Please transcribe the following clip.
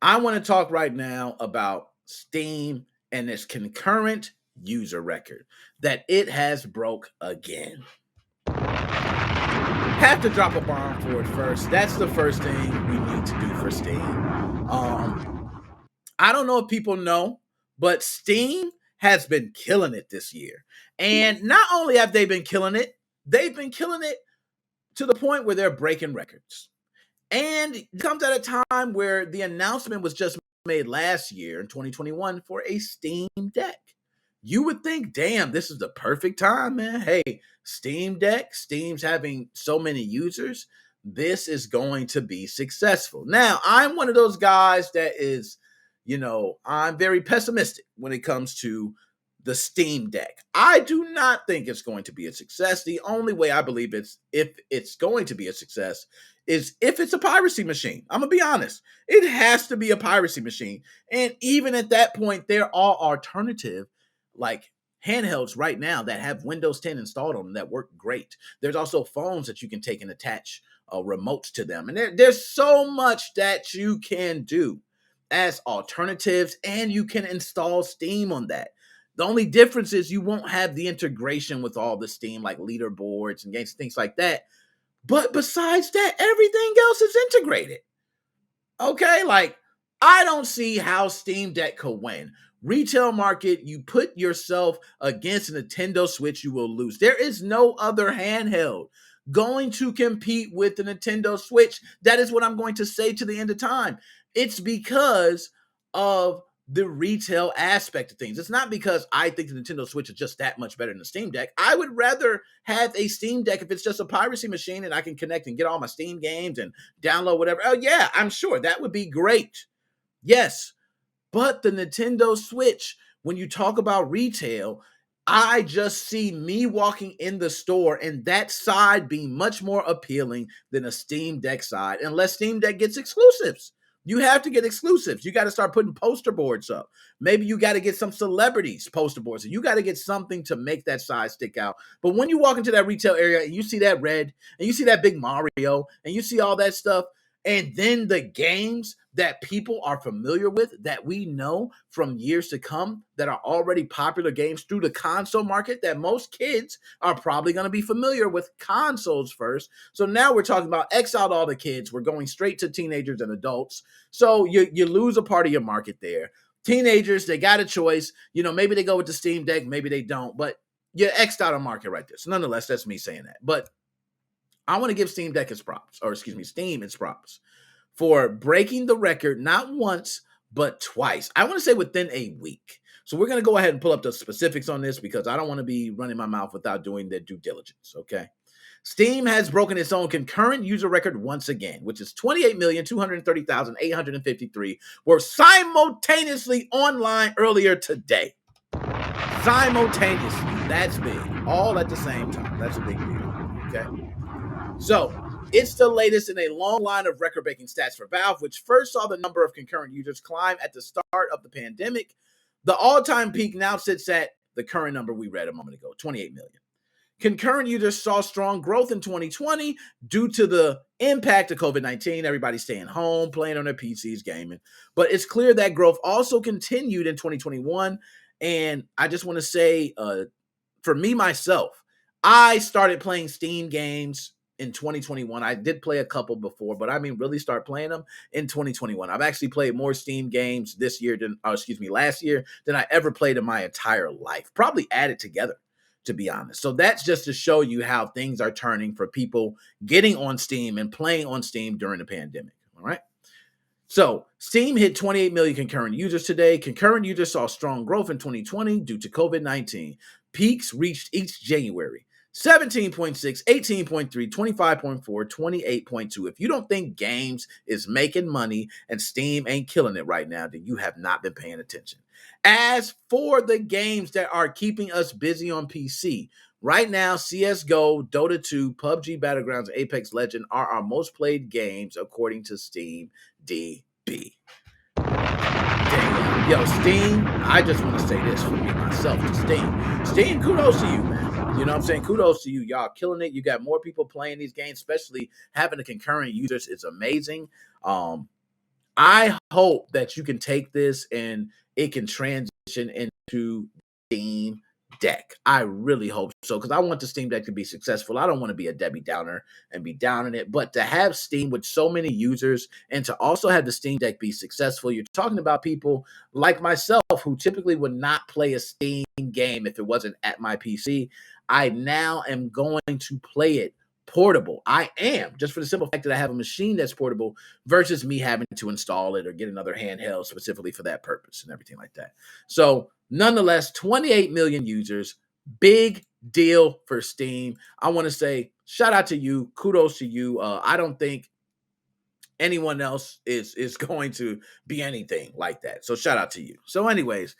I want to talk right now about Steam and its concurrent user record that it has broke again. Have to drop a bomb for it first. That's the first thing we need to do for Steam. I don't know if people know, but Steam has been killing it this year. And not only have they been killing it, they've been killing it to the point where they're breaking records. And it comes at a time where the announcement was just made last year in 2021 for a Steam Deck. You would think, damn, this is the perfect time, man. Hey, Steam Deck, Steam's having so many users. This is going to be successful. Now, I'm one of those guys that is, I'm very pessimistic when it comes to the Steam Deck. I do not think it's going to be a success. The only way I believe if it's going to be a success is if it's a piracy machine. I'm going to be honest. It has to be a piracy machine. And even at that point, there are alternative like handhelds right now that have Windows 10 installed on them that work great. There's also phones that you can take and attach remotes to them. And there's so much that you can do as alternatives, and you can install Steam on that. The only difference is you won't have the integration with all the Steam, like leaderboards and games, things like that. But besides that, everything else is integrated. Okay, like I don't see how Steam Deck could win. Retail market, you put yourself against a Nintendo Switch, you will lose. There is no other handheld going to compete with the Nintendo Switch. That is what I'm going to say to the end of time. It's because of the retail aspect of things. It's not because I think the Nintendo Switch is just that much better than the Steam Deck. I would rather have a Steam Deck if it's just a piracy machine and I can connect and get all my Steam games and download whatever. Oh yeah, I'm sure that would be great. Yes, but the Nintendo Switch, when you talk about retail, I just see me walking in the store and that side being much more appealing than a Steam Deck side, unless Steam Deck gets exclusives. You have to get exclusives. You got to start putting poster boards up. Maybe you got to get some celebrities poster boards. You got to get something to make that side stick out. But when you walk into that retail area and you see that red and you see that big Mario and you see all that stuff, and then the games that people are familiar with that we know from years to come that are already popular games through the console market that most kids are probably going to be familiar with consoles first. So now we're talking about X out all the kids. We're going straight to teenagers and adults. So you lose a part of your market there. Teenagers, they got a choice. Maybe they go with the Steam Deck, maybe they don't, but you X'd out a market right there. So nonetheless, that's me saying that. But I want to give Steam its props for breaking the record not once, but twice. I want to say within a week. So we're going to go ahead and pull up the specifics on this because I don't want to be running my mouth without doing the due diligence, okay? Steam has broken its own concurrent user record once again, which is 28,230,853 were simultaneously online earlier today. Simultaneously. That's big. All at the same time. That's a big deal, okay? So, it's the latest in a long line of record-breaking stats for Valve, which first saw the number of concurrent users climb at the start of the pandemic. The all-time peak now sits at the current number we read a moment ago, 28 million. Concurrent users saw strong growth in 2020 due to the impact of COVID-19, everybody staying home, playing on their PCs, gaming. But it's clear that growth also continued in 2021. And I just want to say, for me, myself, I started playing Steam games in 2021. I did play a couple before, but really start playing them in 2021. I've actually played more Steam games last year than I ever played in my entire life. Probably added together, to be honest. So that's just to show you how things are turning for people getting on Steam and playing on Steam during the pandemic. All right. So Steam hit 28 million concurrent users today. Concurrent users saw strong growth in 2020 due to COVID-19. Peaks reached each January. 17.6, 18.3, 25.4, 28.2. If you don't think games is making money and Steam ain't killing it right now, then you have not been paying attention. As for the games that are keeping us busy on PC, right now, CSGO, Dota 2, PUBG, Battlegrounds, and Apex Legends are our most played games according to SteamDB. Damn. Yo, Steam, I just want to say this for me, myself, to Steam. Steam, kudos to you, man. You know what I'm saying? Kudos to you. Y'all killing it. You got more people playing these games, especially having the concurrent users. It's amazing. I hope that you can take this and it can transition into Steam Deck. I really hope so because I want the Steam Deck to be successful. I don't want to be a Debbie Downer and be down in it, but to have Steam with so many users and to also have the Steam Deck be successful, you're talking about people like myself who typically would not play a Steam game if it wasn't at my PC. I now am going to play it portable. I am, just for the simple fact that I have a machine that's portable versus me having to install it or get another handheld specifically for that purpose and everything like that. So, nonetheless, 28 million users, big deal for Steam. I want to say shout out to you, kudos to you. I don't think anyone else is going to be anything like that. So, shout out to you. So, anyways,